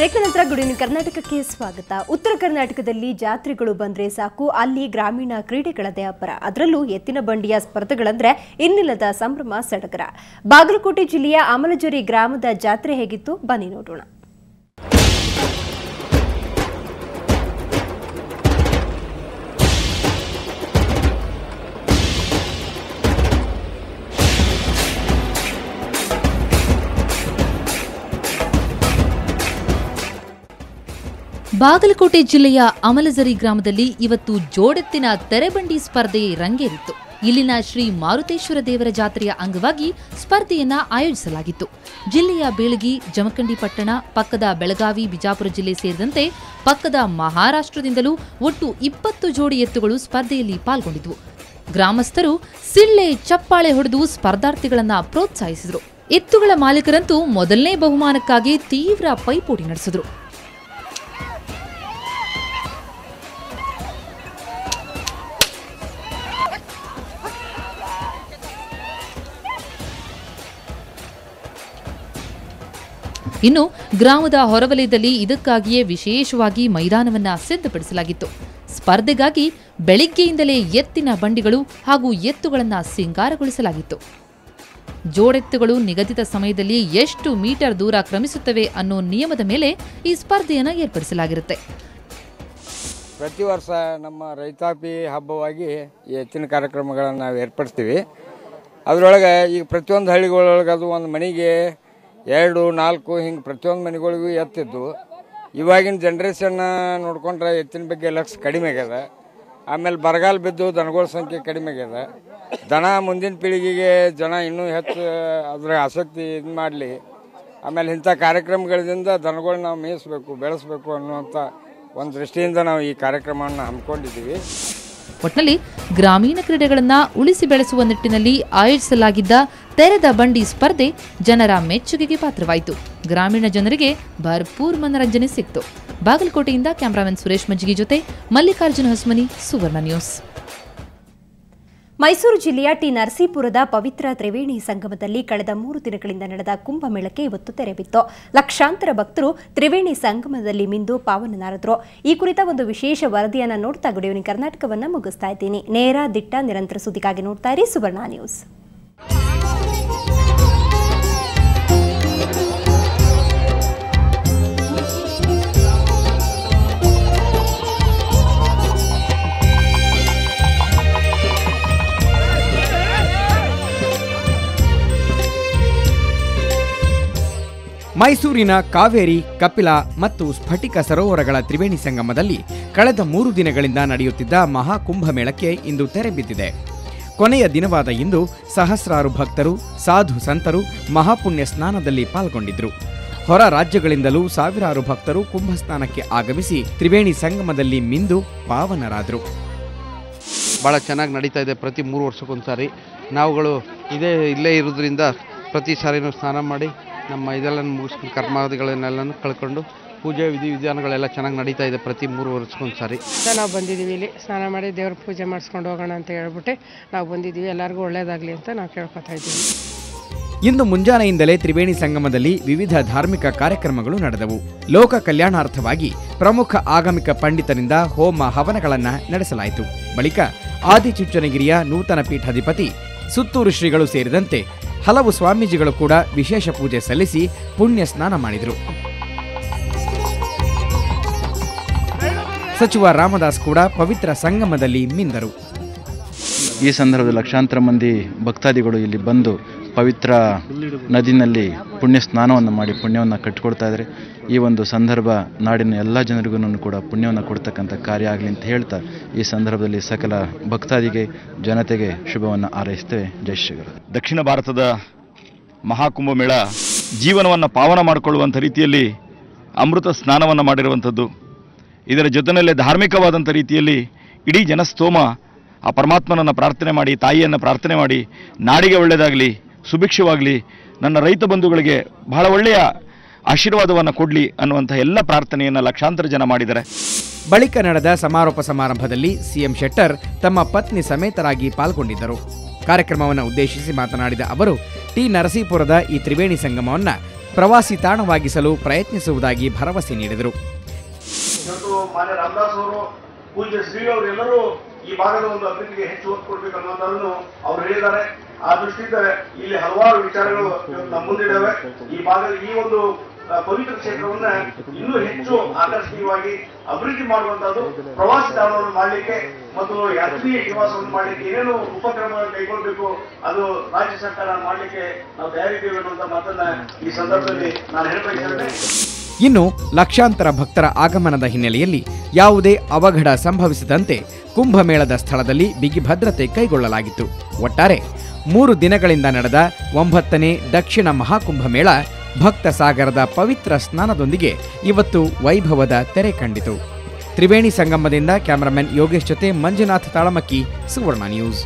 Break ನಂತರ good evening ಕರ್ನಾಟಕಕ್ಕೆ ಸ್ವಾಗತ. ಉತ್ತರ ಕರ್ನಾಟಕದಲ್ಲಿ ಜಾತ್ರೆಗಳು ಬಂದ್ರೆ ಸಾಕು, ಅಲ್ಲಿ ಗ್ರಾಮೀಣ ಕ್ರೀಡೆಗಳದೇ ಅಬ್ಬರ. ಅದರಲ್ಲೂ ಎತ್ತಿನ ಬಂಡಿಯ ಸ್ಪರ್ಧೆಗಳಂದ್ರೆ ಇನ್ನಿಲ್ಲದ ಸಂಭ್ರಮ ಸಡಗರ. ಬಾಗಲಕೋಟೆ ಜಿಲ್ಲೆಯ ಅಮಲಜರಿ ಗ್ರಾಮದ ಜಾತ್ರೆ ಹೇಗಿತ್ತು ಬನ್ನಿ ನೋಡೋಣ. ಬಾಗಲಕೋಟೆ ಜಿಲ್ಲೆಯ ಅಮಲಜರಿ ಗ್ರಾಮದಲ್ಲಿ ಇವತ್ತು ಜೋಡೆತ್ತಿನ ತೆರೆಬಂಡಿ ಸ್ಪರ್ಧೆ ರಂಗೇರಿತ್ತು. ಇಲ್ಲಿನ ಶ್ರೀ ಮಾರುತೇಶ್ವರ ದೇವರ ಜಾತ್ರೆಯ ಅಂಗವಾಗಿ ಸ್ಪರ್ಧೆಯನ್ನ ಆಯೋಜಿಸಲಾಗಿತ್ತು. ಜಿಲ್ಲೆಯ ಬೇಳಗಿ, ಜಮಖಂಡಿ ಪಟ್ಟಣ, ಪಕ್ಕದ ಬೆಳಗಾವಿ, ಬಿಜಾಪುರ ಜಿಲ್ಲೆ ಸೇರಿದಂತೆ ಪಕ್ಕದ ಮಹಾರಾಷ್ಟ್ರದಿಂದಲೂ ಒಟ್ಟು 20 ಜೋಡಿ ಎತ್ತುಗಳು ಸ್ಪರ್ಧೆಯಲ್ಲಿ ಪಾಲ್ಗೊಂಡಿದ್ವು. ಗ್ರಾಮಸ್ಥರು ಸಿಳ್ಳೆ ಚಪ್ಪಾಳೆ ಹೊಡೆದು ಸ್ಪರ್ಧಾರ್ಥಿಗಳನ್ನ ಪ್ರೋತ್ಸಾಹಿಸಿದರು. ಎತ್ತುಗಳ ಮಾಲೀಕರಂತೂ ಮೊದಲನೇ ಬಹುಮಾನಕ್ಕಾಗಿ ತೀವ್ರ ಪೈಪೋಟಿ ನಡೆಸಿದ್ರು. ಇನ್ನು ಗ್ರಾಮದ ಹೊರವಲಯದಲ್ಲಿ ಇದಕ್ಕಾಗಿಯೇ ವಿಶೇಷವಾಗಿ ಮೈದಾನವನ್ನ ಸಿದ್ಧಪಡಿಸಲಾಗಿತ್ತು. ಸ್ಪರ್ಧೆಗಾಗಿ ಬೆಳಿಗ್ಗೆಯಿಂದಲೇ ಎತ್ತಿನ ಬಂಡಿಗಳು ಹಾಗೂ ಎತ್ತುಗಳನ್ನ ಸಿಂಗಾರಗೊಳಿಸಲಾಗಿತ್ತು. ಜೋಡೆತ್ತುಗಳು ನಿಗದಿತ ಸಮಯದಲ್ಲಿ ಎಷ್ಟು ಮೀಟರ್ ದೂರ ಕ್ರಮಿಸುತ್ತವೆ ಅನ್ನೋ ನಿಯಮದ ಮೇಲೆ ಈ ಸ್ಪರ್ಧೆಯನ್ನು ಏರ್ಪಡಿಸಲಾಗಿರುತ್ತೆ. ಪ್ರತಿ ವರ್ಷ ನಮ್ಮ ರೈತಾಪಿ ಹಬ್ಬವಾಗಿ ಈ ಎತ್ತಿನ ಕಾರ್ಯಕ್ರಮಗಳನ್ನು ನಾವು ಏರ್ಪಡಿಸ್ತೀವಿ. ಅದರೊಳಗೆ ಈಗ ಪ್ರತಿಯೊಂದು ಹಳ್ಳಿಗಳೊಳಗೆ ಅದು ಒಂದು ಮನೆಗೆ 2, 4 ಹಿಂಗೆ ಪ್ರತಿಯೊಂದು ಮನೆಗಳಿಗೂ ಎತ್ತಿದ್ದು. ಇವಾಗಿನ ಜನ್ರೇಷನ್ನ ನೋಡ್ಕೊಂಡ್ರೆ ಎತ್ತಿನ ಬಗ್ಗೆ ಲಕ್ಷ ಕಡಿಮೆ ಆಗ್ಯದ. ಆಮೇಲೆ ಬರಗಾಲ ಬಿದ್ದು ದನಗಳ ಸಂಖ್ಯೆ ಕಡಿಮೆ ಆಗ್ಯದ. ದನ ಮುಂದಿನ ಪೀಳಿಗೆಗೆ ಜನ ಇನ್ನೂ ಹೆಚ್ಚು ಅದರ ಆಸಕ್ತಿ ಇದು ಮಾಡಲಿ. ಆಮೇಲೆ ಇಂಥ ಕಾರ್ಯಕ್ರಮಗಳಿಂದ ದನಗಳನ್ನ ನಾವು ಮೇಯಿಸಬೇಕು, ಬೆಳೆಸಬೇಕು ಅನ್ನುವಂಥ ಒಂದು ದೃಷ್ಟಿಯಿಂದ ನಾವು ಈ ಕಾರ್ಯಕ್ರಮವನ್ನು ಹಮ್ಮಿಕೊಂಡಿದ್ದೀವಿ. ಒಟ್ಟಿನಲ್ಲಿ ಗ್ರಾಮೀಣ ಕ್ರೀಡೆಗಳನ್ನ ಉಳಿಸಿ ಬೆಳೆಸುವ ನಿಟ್ಟಿನಲ್ಲಿ ಆಯೋಜಿಸಲಾಗಿದ್ದ ತೆರೆದ ಬಂಡಿ ಸ್ಪರ್ಧೆ ಜನರ ಮೆಚ್ಚುಗೆಗೆ ಪಾತ್ರವಾಯಿತು. ಗ್ರಾಮೀಣ ಜನರಿಗೆ ಭರ್ಪೂರ್ ಮನರಂಜನೆ ಸಿಕ್ತು. ಬಾಗಲಕೋಟೆಯಿಂದ ಕ್ಯಾಮರಾಮನ್ ಸುರೇಶ್ ಮಜ್ಜಿಗಿ ಜೊತೆ ಮಲ್ಲಿಕಾರ್ಜುನ ಹೊಸಮನಿ, ಸುವರ್ಣ ನ್ಯೂಸ್. ಮೈಸೂರು ಜಿಲ್ಲೆಯ ಟಿ ನರಸೀಪುರದ ಪವಿತ್ರ ತ್ರಿವೇಣಿ ಸಂಗಮದಲ್ಲಿ ಕಳೆದ 3 ದಿನಗಳಿಂದ ನಡೆದ ಕುಂಭಮೇಳಕ್ಕೆ ಇವತ್ತು ತೆರೆ ಬಿತ್ತು. ಲಕ್ಷಾಂತರ ಭಕ್ತರು ತ್ರಿವೇಣಿ ಸಂಗಮದಲ್ಲಿ ಮಿಂದು ಪಾವನರಾದರು. ಈ ಕುರಿತ ಒಂದು ವಿಶೇಷ ವರದಿಯನ್ನು ನೋಡ್ತಾ ಗುಡ್ ಈವ್ನಿಂಗ್ ಕರ್ನಾಟಕವನ್ನು ಮುಗಿಸ್ತಾ ಇದ್ದೀನಿ. ನೇರ, ದಿಟ್ಟ, ನಿರಂತರ ಸುದ್ದಿಗಾಗಿ ನೋಡ್ತಾ ಇರಿ ಸುವರ್ಣ ನ್ಯೂಸ್. ಮೈಸೂರಿನ ಕಾವೇರಿ, ಕಪಿಲಾ ಮತ್ತು ಸ್ಫಟಿಕ ಸರೋವರಗಳ ತ್ರಿವೇಣಿ ಸಂಗಮದಲ್ಲಿ ಕಳೆದ 3 ದಿನಗಳಿಂದ ನಡೆಯುತ್ತಿದ್ದ ಮಹಾಕುಂಭಮೇಳಕ್ಕೆ ಇಂದು ತೆರೆ ಬಿದ್ದಿದೆ. ಕೊನೆಯ ದಿನವಾದ ಇಂದು ಸಹಸ್ರಾರು ಭಕ್ತರು, ಸಾಧು ಸಂತರು ಮಹಾಪುಣ್ಯ ಸ್ನಾನದಲ್ಲಿ ಪಾಲ್ಗೊಂಡಿದ್ರು. ಹೊರ ರಾಜ್ಯಗಳಿಂದಲೂ ಸಾವಿರಾರು ಭಕ್ತರು ಕುಂಭಸ್ನಾನಕ್ಕೆ ಆಗಮಿಸಿ ತ್ರಿವೇಣಿ ಸಂಗಮದಲ್ಲಿ ಮಿಂದು ಪಾವನರಾದರು. ಭಾಳ ಚೆನ್ನಾಗಿ ನಡೀತಾ ಇದೆ. ಪ್ರತಿ 3 ವರ್ಷಕ್ಕೊಂದ್ಸಾರಿ ನಾವುಗಳು ಇಲ್ಲೇ ಇರೋದ್ರಿಂದ ಪ್ರತಿ ಸಾರಿನೂ ಸ್ನಾನ ಮಾಡಿ ನಮ್ಮ ಇದೆಲ್ಲ ಮುಗಿಸ್ಕೊಂಡು ಕರ್ಮಾದಿಗಳನ್ನೆಲ್ಲನೂ ಕಳ್ಕೊಂಡು ಪೂಜೆ ವಿಧಿವಿಧಾನಗಳೆಲ್ಲ ಚೆನ್ನಾಗಿ ನಡೀತಾ ಇದೆ. ಪ್ರತಿ 3 ವರ್ಷಕ್ಕೊಂದ್ಸಾರಿ ನಾವು ಬಂದಿದ್ದೀವಿ. ಇಲ್ಲಿ ಸ್ನಾನ ಮಾಡಿ ದೇವ್ರ ಪೂಜೆ ಮಾಡಿಸ್ಕೊಂಡು ಹೋಗೋಣ ಅಂತ ಹೇಳ್ಬಿಟ್ಟು ನಾವು ಬಂದಿದ್ದೀವಿ. ಎಲ್ಲರಿಗೂ ಒಳ್ಳೇದಾಗಲಿ ಅಂತ ನಾವು ಕೇಳ್ಕೊತಾ ಇದ್ದೀವಿ. ಇಂದು ಮುಂಜಾನೆಯಿಂದಲೇ ತ್ರಿವೇಣಿ ಸಂಗಮದಲ್ಲಿ ವಿವಿಧ ಧಾರ್ಮಿಕ ಕಾರ್ಯಕ್ರಮಗಳು ನಡೆದವು. ಲೋಕ ಕಲ್ಯಾಣಾರ್ಥವಾಗಿ ಪ್ರಮುಖ ಆಗಮಿಕ ಪಂಡಿತರಿಂದ ಹೋಮ ಹವನಗಳನ್ನು ನಡೆಸಲಾಯಿತು. ಬಳಿಕ ಆದಿಚುಂಚನಗಿರಿಯ ನೂತನ ಪೀಠಾಧಿಪತಿ ಸುತ್ತೂರು ಶ್ರೀಗಳು ಸೇರಿದಂತೆ ಹಲವು ಸ್ವಾಮೀಜಿಗಳು ಕೂಡ ವಿಶೇಷ ಪೂಜೆ ಸಲ್ಲಿಸಿ ಪುಣ್ಯ ಸ್ನಾನ ಮಾಡಿದರು. ಸಚಿವ ರಾಮದಾಸ್ ಕೂಡ ಪವಿತ್ರ ಸಂಗಮದಲ್ಲಿ ಮಿಂದರು. ಈ ಸಂದರ್ಭದಲ್ಲಿ ಲಕ್ಷಾಂತರ ಮಂದಿ ಭಕ್ತಾದಿಗಳು ಇಲ್ಲಿ ಬಂದು ಪವಿತ್ರ ನದಿನಲ್ಲಿ ಪುಣ್ಯ ಸ್ನಾನವನ್ನು ಮಾಡಿ ಪುಣ್ಯವನ್ನು ಕಟ್ಟಿಕೊಡ್ತಾ ಇದ್ದಾರೆ. ಈ ಒಂದು ಸಂದರ್ಭ ನಾಡಿನ ಎಲ್ಲ ಜನರಿಗೂ ಕೂಡ ಪುಣ್ಯವನ್ನು ಕೊಡ್ತಕ್ಕಂಥ ಕಾರ್ಯ ಆಗಲಿ ಅಂತ ಹೇಳ್ತಾ ಈ ಸಂದರ್ಭದಲ್ಲಿ ಸಕಲ ಭಕ್ತಾದಿಗೆ ಜನತೆಗೆ ಶುಭವನ್ನು ಹಾರೈಸ್ತೇವೆ. ಜೈ ಶ್ರೀಗಳು. ದಕ್ಷಿಣ ಭಾರತದ ಮಹಾಕುಂಭಮೇಳ ಜೀವನವನ್ನು ಪಾವನ ಮಾಡಿಕೊಳ್ಳುವಂಥ ರೀತಿಯಲ್ಲಿ ಅಮೃತ ಸ್ನಾನವನ್ನು ಮಾಡಿರುವಂಥದ್ದು. ಇದರ ಜೊತೆಯಲ್ಲೇ ಧಾರ್ಮಿಕವಾದಂಥ ರೀತಿಯಲ್ಲಿ ಇಡೀ ಜನಸ್ತೋಮ ಆ ಪರಮಾತ್ಮನನ್ನು ಪ್ರಾರ್ಥನೆ ಮಾಡಿ, ತಾಯಿಯನ್ನು ಪ್ರಾರ್ಥನೆ ಮಾಡಿ, ನಾಡಿಗೆ ಒಳ್ಳೆಯದಾಗಲಿ, ಸುಭಿಕ್ಷವಾಗಲಿ, ನನ್ನ ರೈತ ಬಂಧುಗಳಿಗೆ ಬಹಳ ಒಳ್ಳೆಯ ಆಶೀರ್ವಾದವನ್ನು ಕೊಡಲಿ ಅನ್ನುವಂಥ ಎಲ್ಲ ಪ್ರಾರ್ಥನೆಯನ್ನು ಲಕ್ಷಾಂತರ ಜನ ಮಾಡಿದ್ದಾರೆ. ಬಳಿಕ ನಡೆದ ಸಮಾರೋಪ ಸಮಾರಂಭದಲ್ಲಿ ಸಿಎಂ ಶೆಟ್ಟರ್ ತಮ್ಮ ಪತ್ನಿ ಸಮೇತರಾಗಿ ಪಾಲ್ಗೊಂಡಿದ್ದರು. ಕಾರ್ಯಕ್ರಮವನ್ನು ಉದ್ದೇಶಿಸಿ ಮಾತನಾಡಿದ ಅವರು ಟಿ ನರಸೀಪುರದ ಈ ತ್ರಿವೇಣಿ ಸಂಗಮವನ್ನು ಪ್ರವಾಸಿ ತಾಣವಾಗಿಸಲು ಪ್ರಯತ್ನಿಸುವುದಾಗಿ ಭರವಸೆ ನೀಡಿದರು. ಇವತ್ತು ಮಾನ್ಯ ರಾಮದಾಸ್ ಅವರು, ಪೂಜ್ಯ ಶ್ರೀಗಳು ಎಲ್ಲರೂ ಈ ಭಾಗದ ಒಂದು ಅಭಿವೃದ್ಧಿಗೆ ಹೆಚ್ಚು ಒತ್ತು ಕೊಡಬೇಕು ಅನ್ನೋದನ್ನು ಅವರು ಹೇಳಿದ್ದಾರೆ. ಆ ದೃಷ್ಟಿಯಿಂದ ಇಲ್ಲಿ ಹಲವಾರು ವಿಚಾರಗಳು ನಮ್ಮ ಮುಂದಿದ್ದಾವೆ. ಈ ಭಾಗದ ಈ ಒಂದು ಪವಿತ್ರ ಕ್ಷೇತ್ರವನ್ನ ಇನ್ನೂ ಹೆಚ್ಚು ಆಕರ್ಷಣೀಯವಾಗಿ ಅಭಿವೃದ್ಧಿ ಮಾಡುವಂತದ್ದು, ಪ್ರವಾಸಿ ತಾಣವನ್ನು ಮಾಡಲಿಕ್ಕೆ ಮತ್ತು ಯಾತ್ರಿ ನಿವಾಸವನ್ನು ಮಾಡಲಿಕ್ಕೆ ಏನೇನು ಉಪಕ್ರಮಗಳನ್ನು ಕೈಗೊಳ್ಳಬೇಕು ಅದು ರಾಜ್ಯ ಸರ್ಕಾರ ಮಾಡಲಿಕ್ಕೆ ನಾವು ತಯಾರಿದ್ದೇವೆ ಅನ್ನುವಂತ ಮಾತನ್ನ ಈ ಸಂದರ್ಭದಲ್ಲಿ ನಾನು ಹೇಳಬಯಸ್ತೇನೆ. ಇನ್ನು ಲಕ್ಷಾಂತರ ಭಕ್ತರ ಆಗಮನದ ಹಿನ್ನೆಲೆಯಲ್ಲಿ ಯಾವುದೇ ಅವಘಡ ಸಂಭವಿಸದಂತೆ ಕುಂಭಮೇಳದ ಸ್ಥಳದಲ್ಲಿ ಬಿಗಿ ಭದ್ರತೆ ಕೈಗೊಳ್ಳಲಾಗಿತ್ತು. ಒಟ್ಟಾರೆ 3 ದಿನಗಳಿಂದ ನಡೆದ 9ನೇ ದಕ್ಷಿಣ ಮಹಾಕುಂಭಮೇಳ ಭಕ್ತ ಸಾಗರದ ಪವಿತ್ರ ಸ್ನಾನದೊಂದಿಗೆ ಇವತ್ತು ವೈಭವದ ತೆರೆ ಕಂಡಿತು. ತ್ರಿವೇಣಿ ಸಂಗಮದಿಂದ ಕ್ಯಾಮರಾಮನ್ ಯೋಗೇಶ್ ಜೊತೆ ಮಂಜುನಾಥ್ ತಾಳಮಕ್ಕಿ, ಸುವರ್ಣ ನ್ಯೂಸ್.